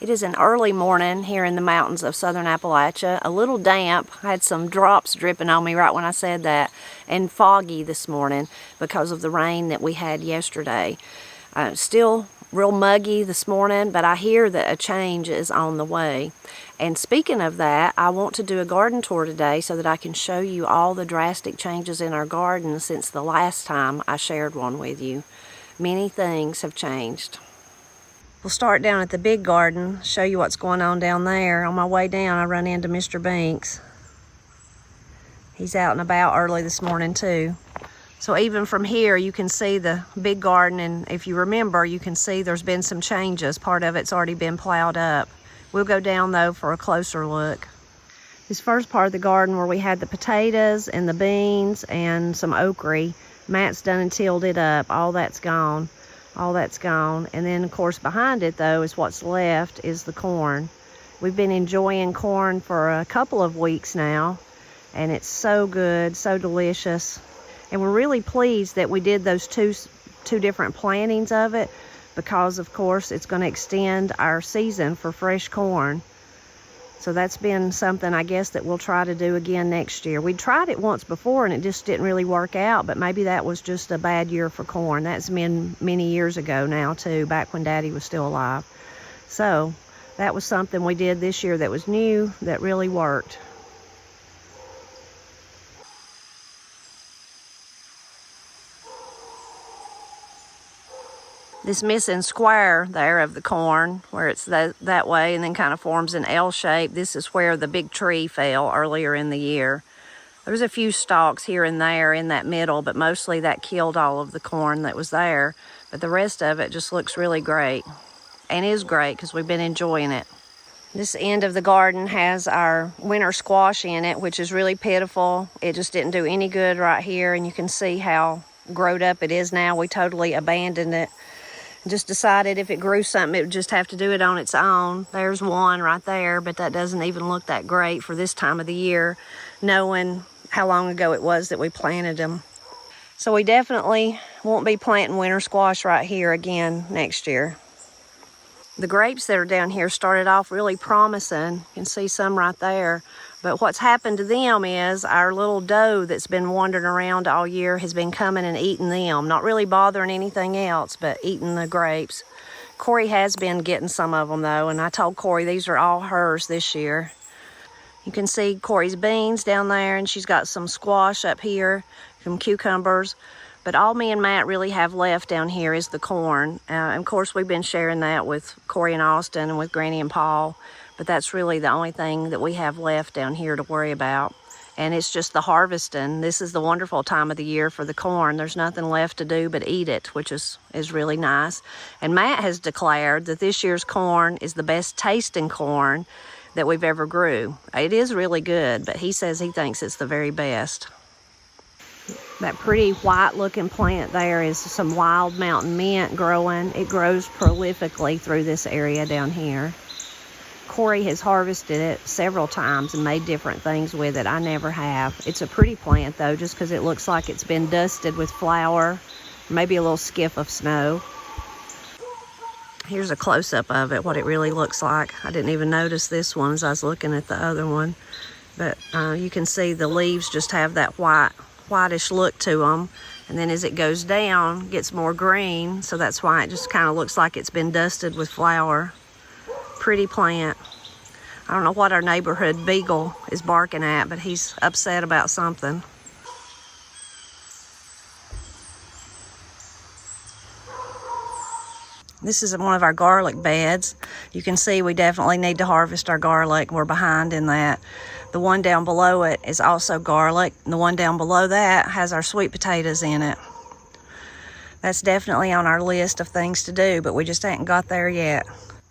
It is an early morning here in the mountains of southern Appalachia. A little damp. I had some drops dripping on me right when I said that. And foggy this morning because of the rain that we had yesterday. Still real muggy this morning, but I hear that a change is on the way. And speaking of that, I want to do a garden tour today so that I can show you all the drastic changes in our garden since the last time I shared one with you. Many things have changed. We'll start down at the big garden, show you what's going on down there. On my way down, I run into Mr. Binks. He's out and about early this morning too. So even from here, you can see the big garden, and if you remember, you can see there's been some changes. Part of it's already been plowed up. We'll go down though for a closer look. This first part of the garden where we had the potatoes and the beans and some okra, Matt's done and tilled it up. All that's gone. All that's gone. And then of course behind it though is what's left is the corn. We've been enjoying corn for a couple of weeks now, and it's so good, so delicious. And we're really pleased that we did those two different plantings of it, because of course it's going to extend our season for fresh corn. So that's been something I guess that we'll try to do again next year. We tried it once before and it just didn't really work out, but maybe that was just a bad year for corn. That's been many years ago now too, back when Daddy was still alive. So that was something we did this year that was new, that really worked. This missing square there of the corn, where it's that way and then kind of forms an L shape, this is where the big tree fell earlier in the year. There's a few stalks here and there in that middle, but mostly that killed all of the corn that was there. But the rest of it just looks really great, and is great because we've been enjoying it. This end of the garden has our winter squash in it, which is really pitiful. It just didn't do any good right here, and you can see how growed up it is now. We totally abandoned it. Just decided if it grew something, it would just have to do it on its own. There's one right there, but that doesn't even look that great for this time of the year, knowing how long ago it was that we planted them. So we definitely won't be planting winter squash right here again next year. The grapes that are down here started off really promising. You can see some right there. But what's happened to them is our little doe that's been wandering around all year has been coming and eating them. Not really bothering anything else, but eating the grapes. Corey has been getting some of them though, and I told Corey these are all hers this year. You can see Corey's beans down there, and she's got some squash up here, some cucumbers. But all me and Matt really have left down here is the corn. And of course, we've been sharing that with Corey and Austin and with Granny and Paul. But that's really the only thing that we have left down here to worry about. And it's just the harvesting. This is the wonderful time of the year for the corn. There's nothing left to do but eat it, which is really nice. And Matt has declared that this year's corn is the best tasting corn that we've ever grew. It is really good, but he says he thinks it's the very best. That pretty white looking plant there is some wild mountain mint growing. It grows prolifically through this area down here. Corey has harvested it several times and made different things with it. I never have. It's a pretty plant though, just because it looks like it's been dusted with flour, maybe a little skiff of snow. Here's a close-up of it, what it really looks like. I didn't even notice this one as I was looking at the other one. But you can see the leaves just have that whitish look to them. And then as it goes down, it gets more green. So that's why it just kind of looks like it's been dusted with flour. Pretty plant. I don't know what our neighborhood beagle is barking at, but he's upset about something. This is one of our garlic beds. You can see we definitely need to harvest our garlic. We're behind in that. The one down below it is also garlic. And the one down below that has our sweet potatoes in it. That's definitely on our list of things to do, but we just haven't got there yet.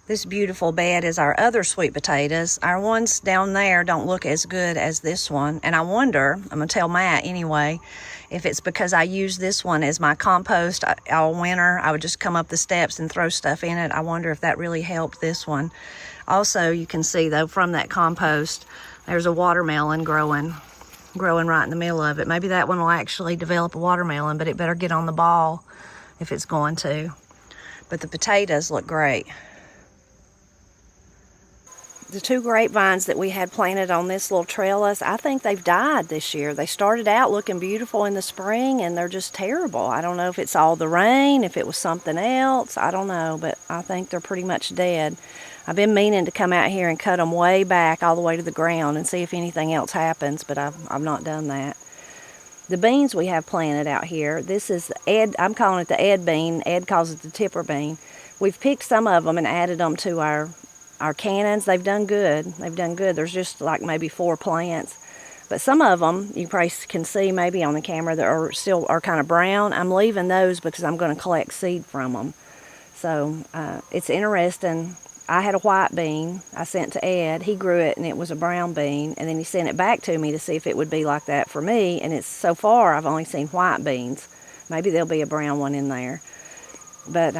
This beautiful bed is our other sweet potatoes. Our ones down there don't look as good as this one. And I wonder, I'm gonna tell Matt anyway, if it's because I use this one as my compost all winter. I would just come up the steps and throw stuff in it. I wonder if that really helped this one. Also, you can see though from that compost, there's a watermelon growing right in the middle of it. Maybe that one will actually develop a watermelon, but it better get on the ball if it's going to. But the potatoes look great. The 2 grapevines that we had planted on this little trellis, I think they've died this year. They started out looking beautiful in the spring, and they're just terrible. I don't know if it's all the rain, if it was something else, I don't know, but I think they're pretty much dead. I've been meaning to come out here and cut them way back all the way to the ground and see if anything else happens, but I've not done that. The beans we have planted out here, this is Ed, I'm calling it the Ed bean. Ed calls it the tipper bean. We've picked some of them and added them to our cannons. They've done good. They've done good. There's just like maybe 4 plants. But some of them, you probably can see maybe on the camera, that are still kind of brown. I'm leaving those because I'm going to collect seed from them. So it's interesting. I had a white bean I sent to Ed. He grew it and it was a brown bean. And then he sent it back to me to see if it would be like that for me. And it's so far I've only seen white beans. Maybe there'll be a brown one in there. But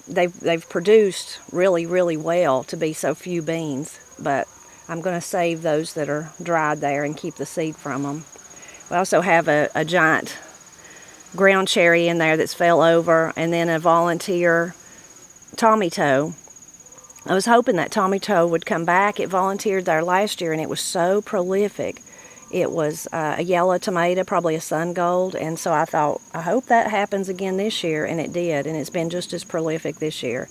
they've produced really, really well to be so few beans. But I'm going to save those that are dried there and keep the seed from them. We also have a giant ground cherry in there that's fell over, and then a volunteer tomato. I was hoping that tomato would come back. It volunteered there last year, and it was so prolific. It was a yellow tomato, probably a sun gold, and so I thought, I hope that happens again this year, and it did, and it's been just as prolific this year.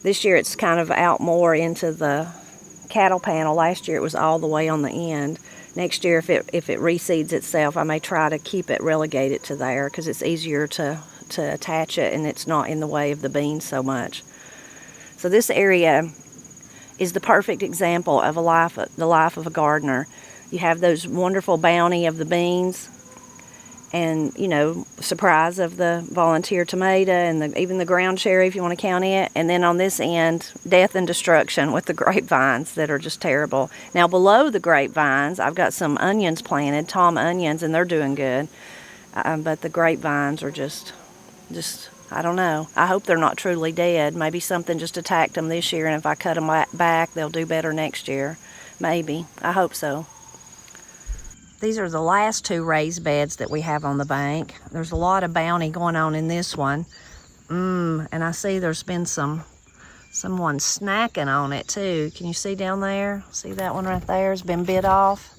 This year it's kind of out more into the cattle panel. Last year it was all the way on the end. Next year, if it reseeds itself, I may try to keep it relegated to there because it's easier to attach it, and it's not in the way of the beans so much. So this area is the perfect example of the life of a gardener. You have those wonderful bounty of the beans, and, you know, surprise of the volunteer tomato, and even the ground cherry, if you want to count it. And then on this end, death and destruction with the grapevines that are just terrible. Now below the grapevines, I've got some onions planted, tom onions, and they're doing good. But the grapevines are just, I don't know. I hope they're not truly dead. Maybe something just attacked them this year, and if I cut them back, they'll do better next year. Maybe. I hope so. These are the last 2 raised beds that we have on the bank. There's a lot of bounty going on in this one. And I see there's been someone snacking on it too. Can you see down there? See that one right there? It's been bit off.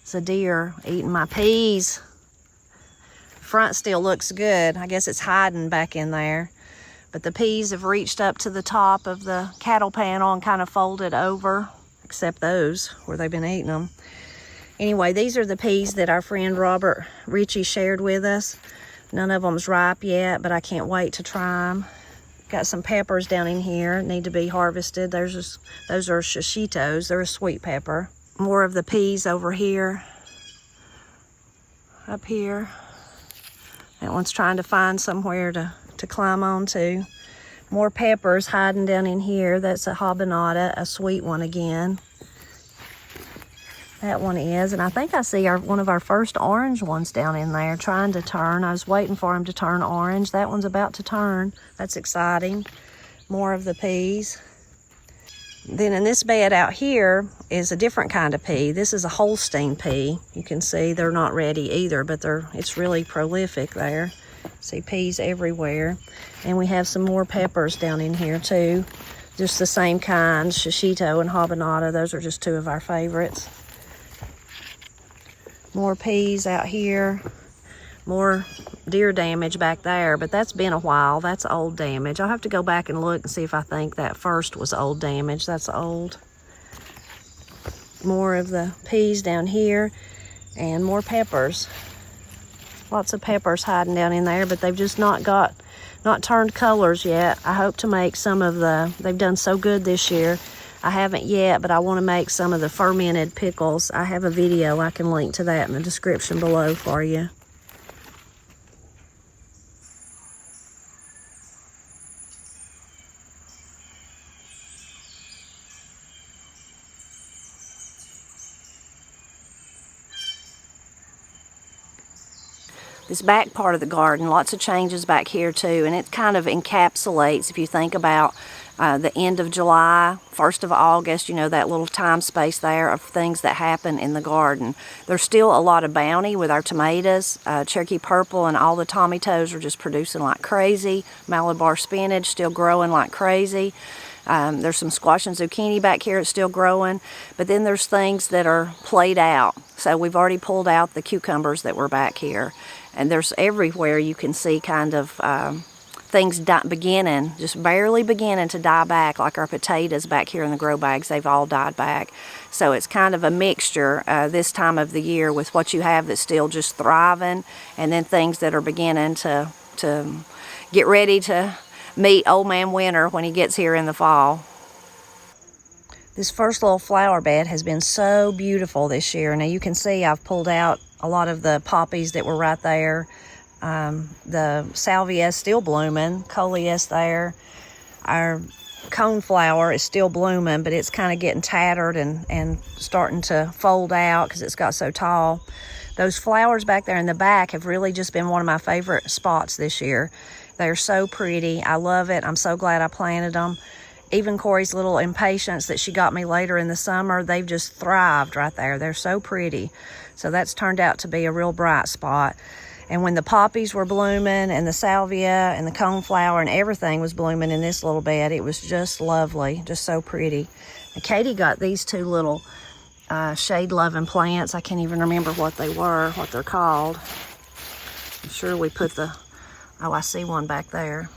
It's a deer eating my peas. Front still looks good. I guess it's hiding back in there. But the peas have reached up to the top of the cattle panel and kind of folded over, except those where they've been eating them. Anyway, these are the peas that our friend Robert Ritchie shared with us. None of them's ripe yet, but I can't wait to try them. Got some peppers down in here, need to be harvested. Those are shishitos. They're a sweet pepper. More of the peas over here. Up here. That one's trying to find somewhere to climb onto. More peppers hiding down in here. That's a habanada, a sweet one again. That one is, and I think I see one of our first orange ones down in there trying to turn. I was waiting for him to turn orange. That one's about to turn. That's exciting. More of the peas. Then in this bed out here is a different kind of pea. This is a Holstein pea. You can see they're not ready either, but it's really prolific there. See peas everywhere. And we have some more peppers down in here too. Just the same kinds, shishito and habanada. Those are just 2 of our favorites. More peas out here. More deer damage back there, but that's been a while. That's old damage. I'll have to go back and look and see if I think that first was old damage. That's old. More of the peas down here, and more peppers. Lots of peppers hiding down in there, but they've just not turned colors yet. I hope to make some of they've done so good this year. I haven't yet, but I want to make some of the fermented pickles. I have a video. I can link to that in the description below for you. This back part of the garden, lots of changes back here too, and it kind of encapsulates, if you think about the end of July, 1st of August, you know, that little time space there of things that happen in the garden. There's still a lot of bounty with our tomatoes. Cherokee Purple and all the tomatoes are just producing like crazy. Malabar spinach still growing like crazy. There's some squash and zucchini back here. It's still growing. But then there's things that are played out. So we've already pulled out the cucumbers that were back here. And there's everywhere you can see kind of things just barely beginning to die back, like our potatoes back here in the grow bags. They've all died back. So it's kind of a mixture this time of the year with what you have that's still just thriving, and then things that are beginning to get ready to meet Old Man Winter when he gets here in the fall. This first little flower bed has been so beautiful this year. Now you can see I've pulled out a lot of the poppies that were right there. The salvia is still blooming, coleus there. Our coneflower is still blooming, but it's kind of getting tattered and starting to fold out because it's got so tall. Those flowers back there in the back have really just been one of my favorite spots this year. They're so pretty. I love it. I'm so glad I planted them. Even Corey's little impatiens that she got me later in the summer, they've just thrived right there. They're so pretty. So that's turned out to be a real bright spot. And when the poppies were blooming and the salvia and the coneflower and everything was blooming in this little bed, it was just lovely, just so pretty. And Katie got these two little shade-loving plants. I can't even remember what they're called. I'm sure we put oh, I see one back there.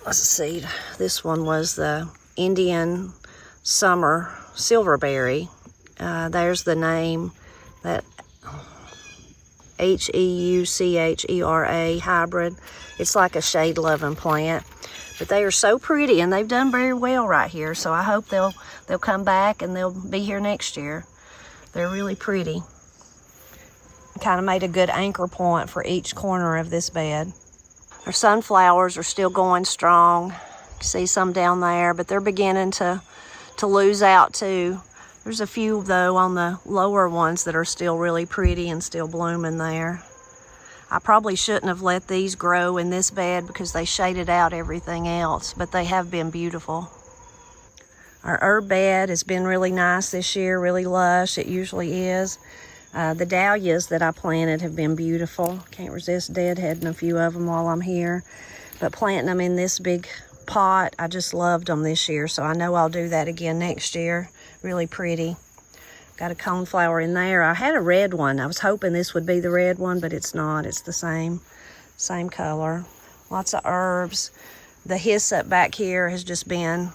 Let's see. This one was the Indian Summer Silverberry. There's the name, that Heuchera hybrid. It's like a shade-loving plant. But they are so pretty, and they've done very well right here. So I hope they'll come back and they'll be here next year. They're really pretty. Kind of made a good anchor point for each corner of this bed. Our sunflowers are still going strong. You can see some down there, but they're beginning to lose out too. There's a few though on the lower ones that are still really pretty and still blooming there. I probably shouldn't have let these grow in this bed because they shaded out everything else, but they have been beautiful. Our herb bed has been really nice this year, really lush. It usually is. The dahlias that I planted have been beautiful. Can't resist deadheading a few of them while I'm here. But planting them in this big pot, I just loved them this year. So I know I'll do that again next year. Really pretty. Got a coneflower in there. I had a red one. I was hoping this would be the red one, but it's not. It's the same color. Lots of herbs. The hyssop back here has just been,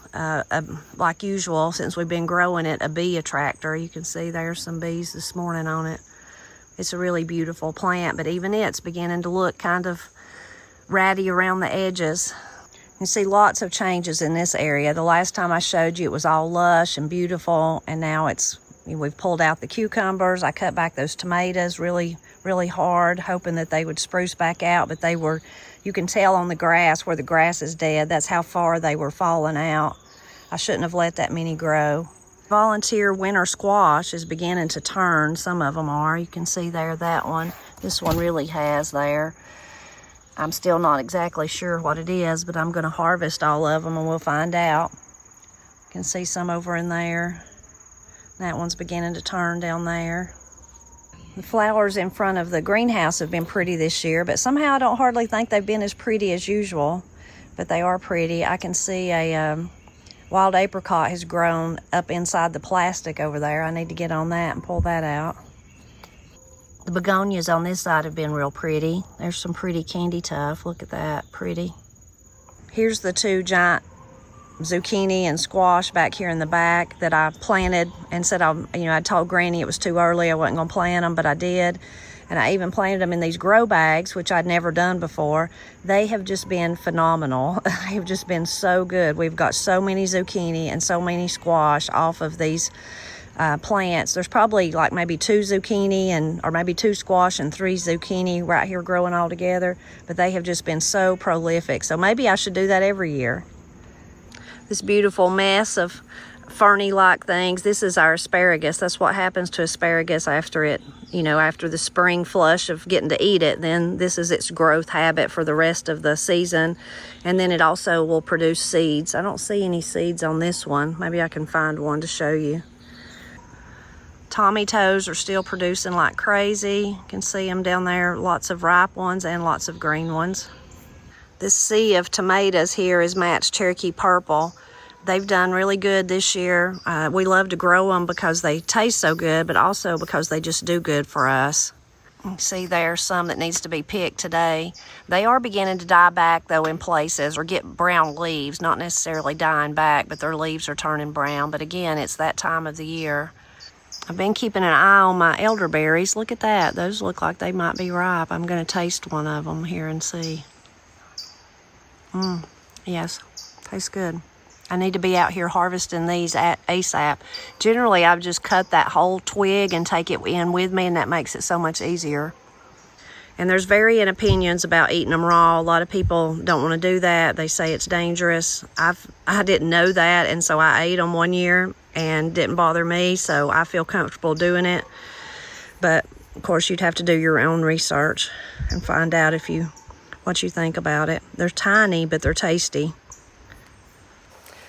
like usual, since we've been growing it, a bee attractor. You can see there's some bees this morning on it. It's a really beautiful plant, but even it's beginning to look kind of ratty around the edges. You can see lots of changes in this area. The last time I showed you, it was all lush and beautiful, and now we've pulled out the cucumbers. I cut back those tomatoes really, really hard, hoping that they would spruce back out, but you can tell on the grass where the grass is dead. That's how far they were falling out. I shouldn't have let that many grow. Volunteer winter squash is beginning to turn. Some of them are. You can see there, that one. This one really has there. I'm still not exactly sure what it is, but I'm going to harvest all of them and we'll find out. You can see some over in there. That one's beginning to turn down there. The flowers in front of the greenhouse have been pretty this year, but somehow I don't hardly think they've been as pretty as usual, but they are pretty. I can see a wild apricot has grown up inside the plastic over there. I need to get on that and pull that out. The begonias on this side have been real pretty. There's some pretty candy tuft. Look at that, pretty. Here's the two giant zucchini and squash back here in the back that I planted and said I told Granny it was too early, I wasn't going to plant them, but I did. And I even planted them in these grow bags, which I'd never done before. They have just been phenomenal. They've just been so good. We've got so many zucchini and so many squash off of these plants. There's probably like maybe 2 zucchini or maybe 2 squash and 3 zucchini right here growing all together. But they have just been so prolific. So maybe I should do that every year. This beautiful mess of ferny-like things. This is our asparagus. That's what happens to asparagus after after the spring flush of getting to eat it. Then this is its growth habit for the rest of the season. And then it also will produce seeds. I don't see any seeds on this one. Maybe I can find one to show you. Tomatoes are still producing like crazy. You can see them down there. Lots of ripe ones and lots of green ones. This sea of tomatoes here is matched Cherokee Purple. They've done really good this year. We love to grow them because they taste so good, but also because they just do good for us. You can see there's some that needs to be picked today. They are beginning to die back though in places, or get brown leaves, not necessarily dying back, but their leaves are turning brown. But again, it's that time of the year. I've been keeping an eye on my elderberries. Look at that. Those look like they might be ripe. I'm going to taste one of them here and see. Yes, tastes good. I need to be out here harvesting these at ASAP. Generally, I've just cut that whole twig and take it in with me, and that makes it so much easier. And there's varying opinions about eating them raw. A lot of people don't want to do that. They say it's dangerous. I didn't know that, and so I ate them one year and didn't bother me, so I feel comfortable doing it. But of course, you'd have to do your own research and find out what you think about it. They're tiny, but they're tasty.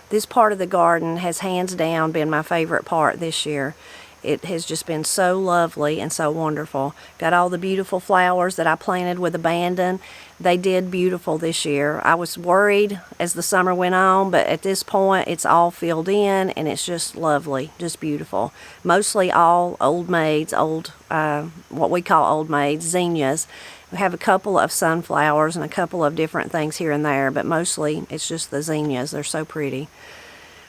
This part of the garden has hands down been my favorite part this year. It has just been so lovely and so wonderful. Got all the beautiful flowers that I planted with abandon. They did beautiful this year. I was worried as the summer went on, but at this point it's all filled in and it's just lovely, just beautiful. Mostly all old maids, what we call old maids, zinnias. We have a couple of sunflowers and a couple of different things here and there, but mostly it's just the zinnias. They're so pretty.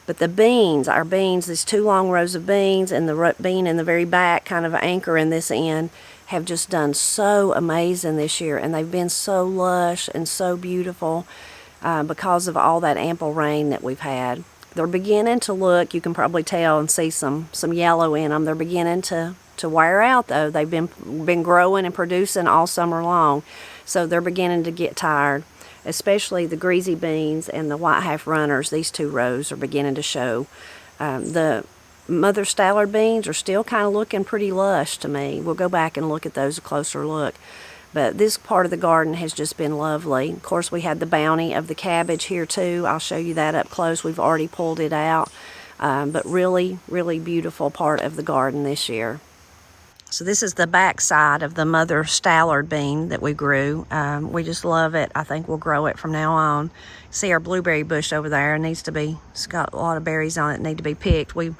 But the beans, our beans, these two long rows of beans and the bean in the very back, kind of anchor in this end, have just done so amazing this year. And they've been so lush and so beautiful because of all that ample rain that we've had. They're beginning to look, you can probably tell and see some yellow in them. They're beginning to wear out though. They've been growing and producing all summer long. So they're beginning to get tired. Especially the greasy beans and the white half runners, these two rows are beginning to show. The mother stallard beans are still kind of looking pretty lush to me. We'll go back and look at those a closer look. But this part of the garden has just been lovely. Of course, we had the bounty of the cabbage here too. I'll show you that up close. We've already pulled it out. But really, really beautiful part of the garden this year. So this is the back side of the mother stallard bean that we grew. We just love it. I think we'll grow it from now on. See our blueberry bush over there. It's got a lot of berries on it, need to be picked. We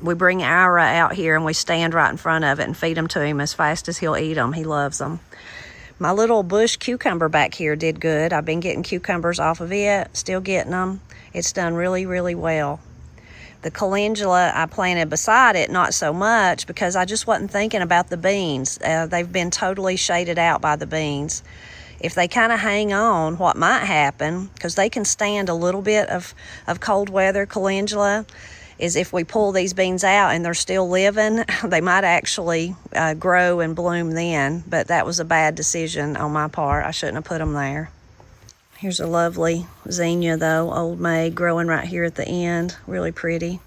bring Ira out here and we stand right in front of it and feed them to him as fast as he'll eat them. He loves them. My little bush cucumber back here did good. I've been getting cucumbers off of it, still getting them. It's done really, really well. The calendula I planted beside it, not so much, because I just wasn't thinking about the beans. They've been totally shaded out by the beans. If they kind of hang on, what might happen, because they can stand a little bit of cold weather, calendula, is if we pull these beans out and they're still living, they might actually grow and bloom then. But that was a bad decision on my part. I shouldn't have put them there. Here's a lovely zinnia though, old maid, growing right here at the end. Really pretty.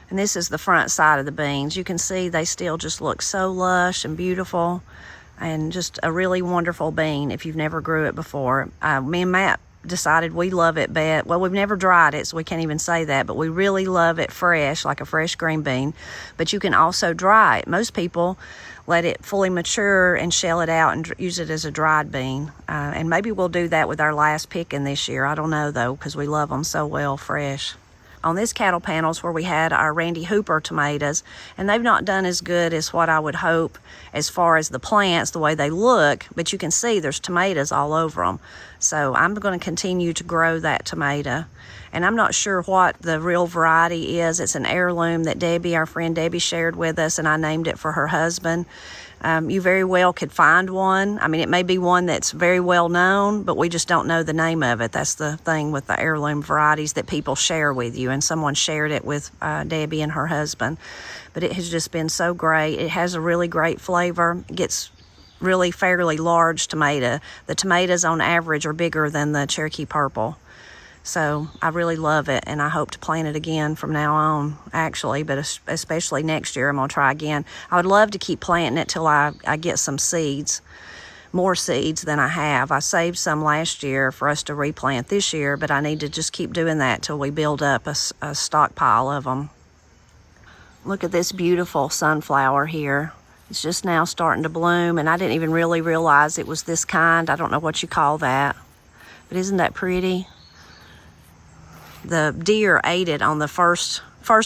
And this is the front side of the beans. You can see they still just look so lush and beautiful, and just a really wonderful bean if you've never grew it before. Me and Matt decided we love it best. Well, we've never dried it, so we can't even say that, but we really love it fresh, like a fresh green bean. But you can also dry it. Most people let it fully mature and shell it out and use it as a dried bean. And maybe we'll do that with our last picking this year. I don't know though, because we love them so well fresh. On this cattle panel's where we had our Randy Hooper tomatoes, and they've not done as good as what I would hope as far as the plants, the way they look, but you can see there's tomatoes all over them. So I'm going to continue to grow that tomato. And I'm not sure what the real variety is. It's an heirloom that Debbie, our friend Debbie, shared with us, and I named it for her husband. You very well could find one. I mean, it may be one that's very well known, but we just don't know the name of it. That's the thing with the heirloom varieties that people share with you, and someone shared it with Debbie and her husband. But it has just been so great. It has a really great flavor. It gets really fairly large tomato. The tomatoes on average are bigger than the Cherokee Purple. So I really love it, and I hope to plant it again from now on, actually, but especially next year I'm going to try again. I would love to keep planting it till I get some seeds, more seeds than I have. I saved some last year for us to replant this year, but I need to just keep doing that till we build up a stockpile of them. Look at this beautiful sunflower here. It's just now starting to bloom, and I didn't even really realize it was this kind. I don't know what you call that, but isn't that pretty? the deer ate it on the first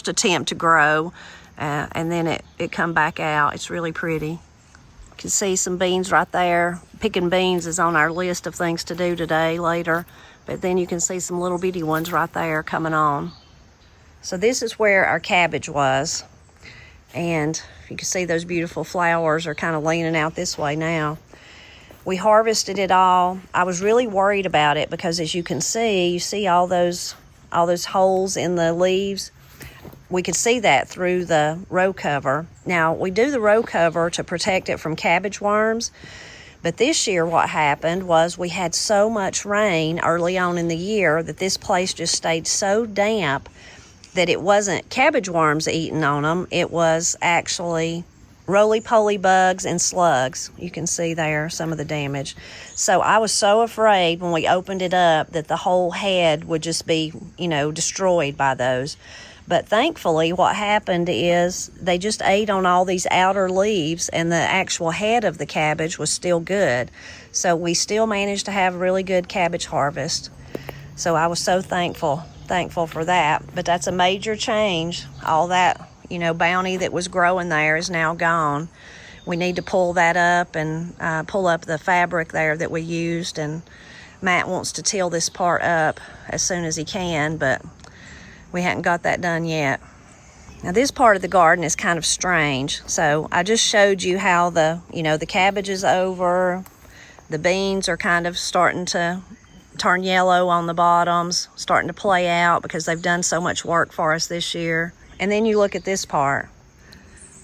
attempt to grow, and then it come back out. It's really pretty. You can see some beans right there. Picking beans is on our list of things to do today, later. But then you can see some little bitty ones right there coming on. So this is where our cabbage was. And you can see those beautiful flowers are kind of leaning out this way now. We harvested it all. I was really worried about it because, as you can see, you see all those holes in the leaves. We could see that through the row cover. Now, we do the row cover to protect it from cabbage worms. But this year what happened was we had so much rain early on in the year that this place just stayed so damp that it wasn't cabbage worms eating on them. It was actually roly-poly bugs and slugs. You can see there some of the damage. So I was so afraid when we opened it up that the whole head would just be, destroyed by those. But thankfully, what happened is they just ate on all these outer leaves, and the actual head of the cabbage was still good. So we still managed to have a really good cabbage harvest. So I was so thankful for that. But that's a major change. All that, bounty that was growing there is now gone. We need to pull that up and pull up the fabric there that we used. And Matt wants to till this part up as soon as he can, but we hadn't got that done yet. Now this part of the garden is kind of strange. So I just showed you how the cabbage is over. The beans are kind of starting to turn yellow on the bottoms, starting to play out because they've done so much work for us this year. And then you look at this part.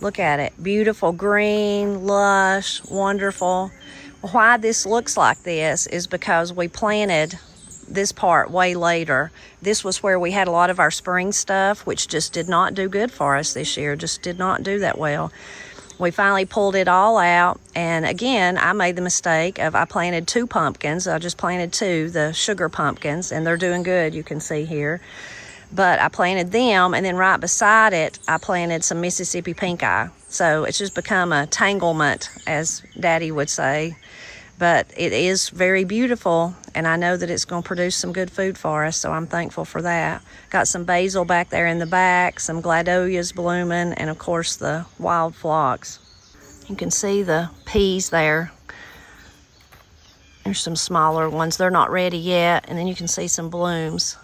Look at it. Beautiful green, lush, wonderful. Why this looks like this is because we planted this part way later. This was where we had a lot of our spring stuff, which just did not do good for us this year, just did not do that well. We finally pulled it all out, and again, I made the mistake of I planted 2 pumpkins. I just planted 2, the sugar pumpkins, and they're doing good, you can see here. But I planted them, and then right beside it, I planted some Mississippi pink eye. So it's just become a tanglement, as Daddy would say. But it is very beautiful, and I know that it's going to produce some good food for us, so I'm thankful for that. Got some basil back there in the back, some gladolias blooming, and of course the wild phlox. You can see the peas there. There's some smaller ones. They're not ready yet, and then you can see some blooms.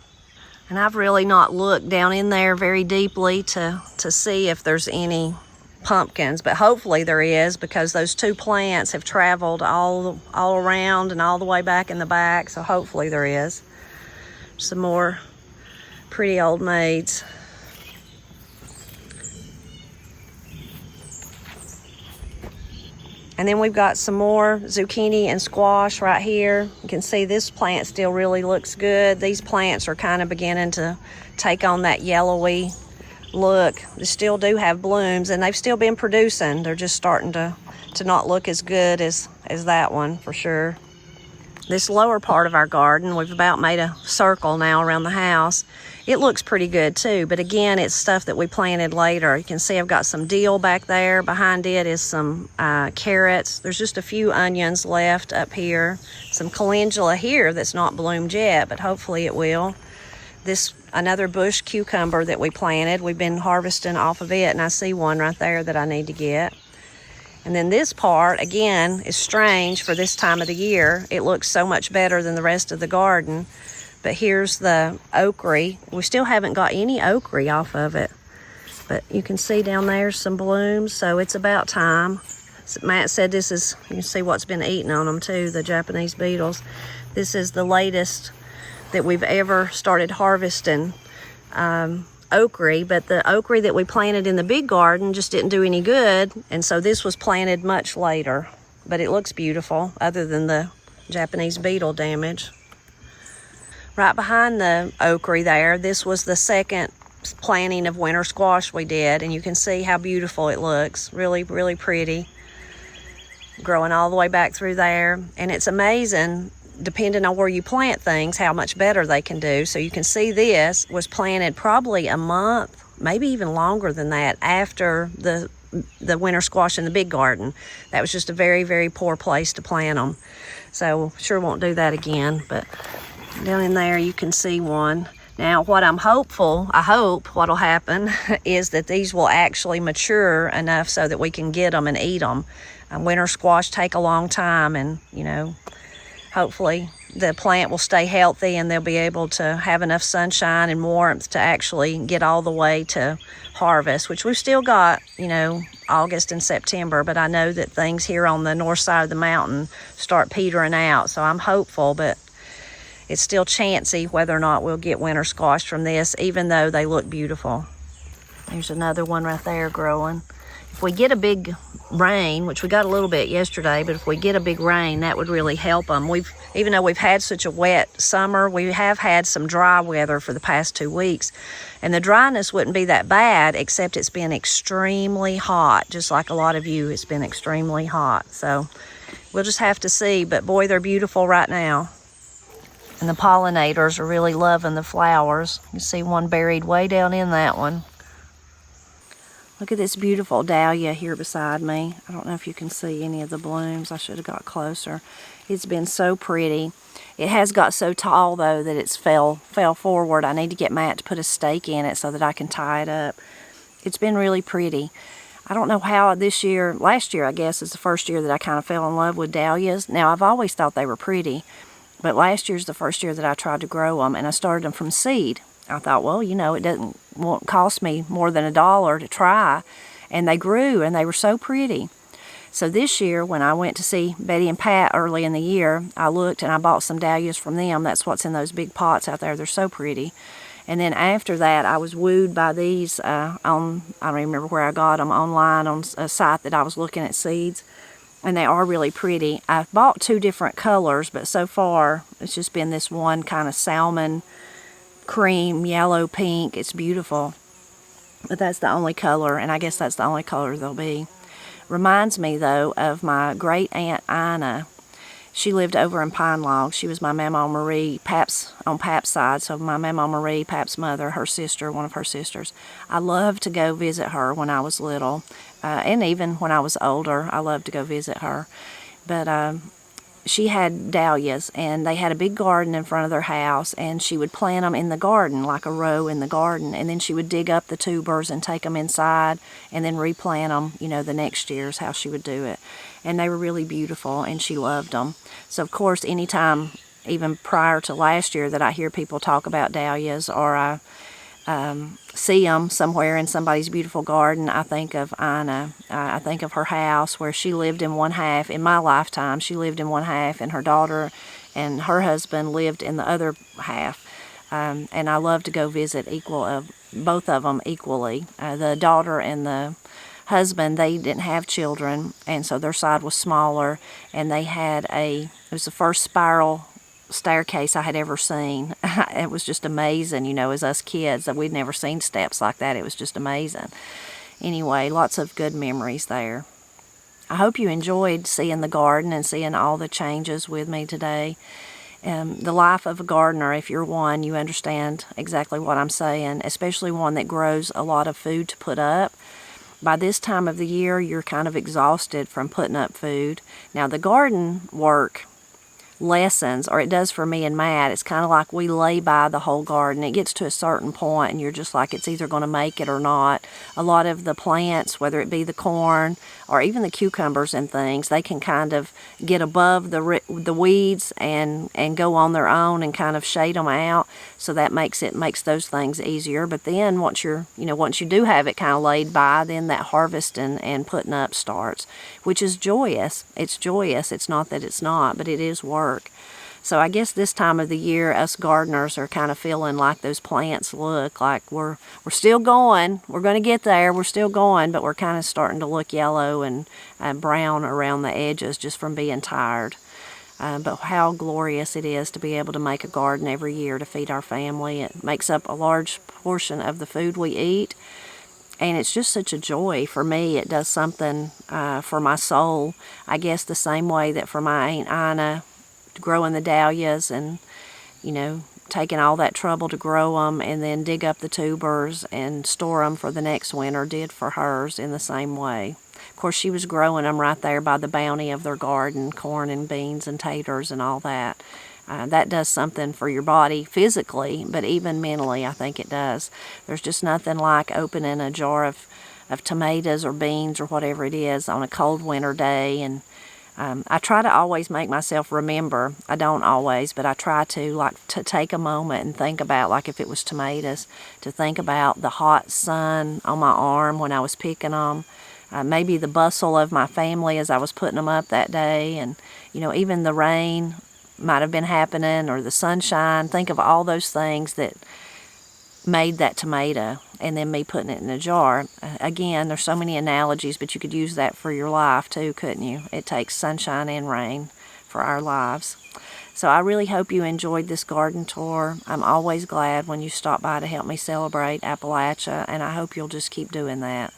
And I've really not looked down in there very deeply to see if there's any pumpkins, but hopefully there is, because those 2 plants have traveled all around and all the way back in the back, so hopefully there is. Some more pretty old maids. And then we've got some more zucchini and squash right here. You can see this plant still really looks good. These plants are kind of beginning to take on that yellowy look. They still do have blooms, and they've still been producing. They're just starting to not look as good as that one for sure. This lower part of our garden, we've about made a circle now around the house. It looks pretty good too, but again, it's stuff that we planted later. You can see I've got some dill back there. Behind it is some carrots. There's just a few onions left up here. Some calendula here that's not bloomed yet, but hopefully it will. This another bush cucumber that we planted. We've been harvesting off of it, and I see one right there that I need to get. And then this part, again, is strange for this time of the year. It looks so much better than the rest of the garden. But here's the okra. We still haven't got any okra off of it. But you can see down there some blooms, so it's about time. Matt said this is, you can see what's been eating on them too, the Japanese beetles. This is the latest that we've ever started harvesting okra, but the okra that we planted in the big garden just didn't do any good, and so this was planted much later. But it looks beautiful, other than the Japanese beetle damage. Right behind the okra there, this was the second planting of winter squash we did, and you can see how beautiful it looks. Really, really pretty. Growing all the way back through there, and it's amazing, depending on where you plant things, how much better they can do. So you can see this was planted probably a month, maybe even longer than that, after the winter squash in the big garden. That was just a very, very poor place to plant them. So sure won't do that again. But down in there you can see one. Now, what I hope what'll happen is that these will actually mature enough so that we can get them and eat them. Winter squash take a long time, and, you know, hopefully the plant will stay healthy and they'll be able to have enough sunshine and warmth to actually get all the way to harvest, which we've still got, you know, August and September, but I know that things here on the north side of the mountain start petering out, so I'm hopeful, but it's still chancy whether or not we'll get winter squash from this, even though they look beautiful. There's another one right there growing. If we get a big rain, which we got a little bit yesterday, but if we get a big rain, that would really help them. Even though we've had such a wet summer, we have had some dry weather for the past 2 weeks. And the dryness wouldn't be that bad, except it's been extremely hot. Just like a lot of you, it's been extremely hot. So we'll just have to see, but boy, they're beautiful right now. And the pollinators are really loving the flowers. You see one buried way down in that one. Look at this beautiful dahlia here beside me. I don't know if you can see any of the blooms. I should have got closer. It's been so pretty. It has got so tall, though, that it's fell forward. I need to get Matt to put a stake in it so that I can tie it up. It's been really pretty. I don't know how last year, I guess, is the first year that I kind of fell in love with dahlias. Now, I've always thought they were pretty. But last year's the first year that I tried to grow them, and I started them from seed. I thought, well, you know, won't cost me more than $1 to try. And they grew, and they were so pretty. So this year, when I went to see Betty and Pat early in the year, I looked and I bought some dahlias from them. That's what's in those big pots out there. They're so pretty. And then after that, I was wooed by these I don't remember where I got them, online on a site that I was looking at seeds. And they are really pretty. I've bought 2 different colors, but so far it's just been this one kind of salmon, cream, yellow, pink. It's beautiful. But that's the only color, and I guess that's the only color they'll be. Reminds me, though, of my great aunt Ina. She lived over in Pine Log. She was my Mama Marie, on Pap's side. So my Mama Marie, Pap's mother, her sister, one of her sisters. I loved to go visit her when I was little. And even when I was older, I loved to go visit her. But she had dahlias, and they had a big garden in front of their house, and she would plant them in the garden, like a row in the garden, and then she would dig up the tubers and take them inside and then replant them, you know, the next year is how she would do it. And they were really beautiful, and she loved them. So, of course, anytime, even prior to last year, that I hear people talk about dahlias, or I see them somewhere in somebody's beautiful garden, I think of Ina. I think of her house where she lived in one half. In my lifetime, she lived in one half, and her daughter and her husband lived in the other half. And I love to go visit both of them equally. The daughter and the husband, they didn't have children, and so their side was smaller, and they had it was the first spiral staircase I had ever seen. It was just amazing, you know, as us kids, that we'd never seen steps like that. It was just amazing. Anyway, lots of good memories there. I hope you enjoyed seeing the garden and seeing all the changes with me today. The life of a gardener, if you're one, you understand exactly what I'm saying, especially one that grows a lot of food to put up. By this time of the year, you're kind of exhausted from putting up food. Now, the garden work lessens, or it does for me and Matt. It's kind of like we lay by the whole garden. It gets to a certain point and you're just like, it's either going to make it or not. A lot of the plants, whether it be the corn or even the cucumbers and things, they can kind of get above the weeds and go on their own and kind of shade them out. So that makes those things easier. But then once you do have it kind of laid by, then that harvest and putting up starts, which is joyous. It's joyous. It's not that it's not, but it is work. So I guess this time of the year, us gardeners are kind of feeling like those plants look like we're still going. We're going to get there. We're still going, but we're kind of starting to look yellow and brown around the edges just from being tired. But how glorious it is to be able to make a garden every year to feed our family. It makes up a large portion of the food we eat. And it's just such a joy. For me, it does something for my soul. I guess the same way that for my Aunt Ina, growing the dahlias and, taking all that trouble to grow them and then dig up the tubers and store them for the next winter did for hers in the same way. Of course, she was growing them right there by the bounty of their garden, corn and beans and taters and all that. That does something for your body physically, but even mentally, I think it does. There's just nothing like opening a jar of tomatoes or beans or whatever it is on a cold winter day. And I try to always make myself remember. I don't always, but I try to take a moment and think about, like if it was tomatoes, to think about the hot sun on my arm when I was picking them. Maybe the bustle of my family as I was putting them up that day, and even the rain might have been happening, or the sunshine. Think of all those things that made that tomato, and then me putting it in a jar. Again, there's so many analogies, but you could use that for your life too, couldn't you? It takes sunshine and rain for our lives. So I really hope you enjoyed this garden tour. I'm always glad when you stop by to help me celebrate Appalachia, and I hope you'll just keep doing that.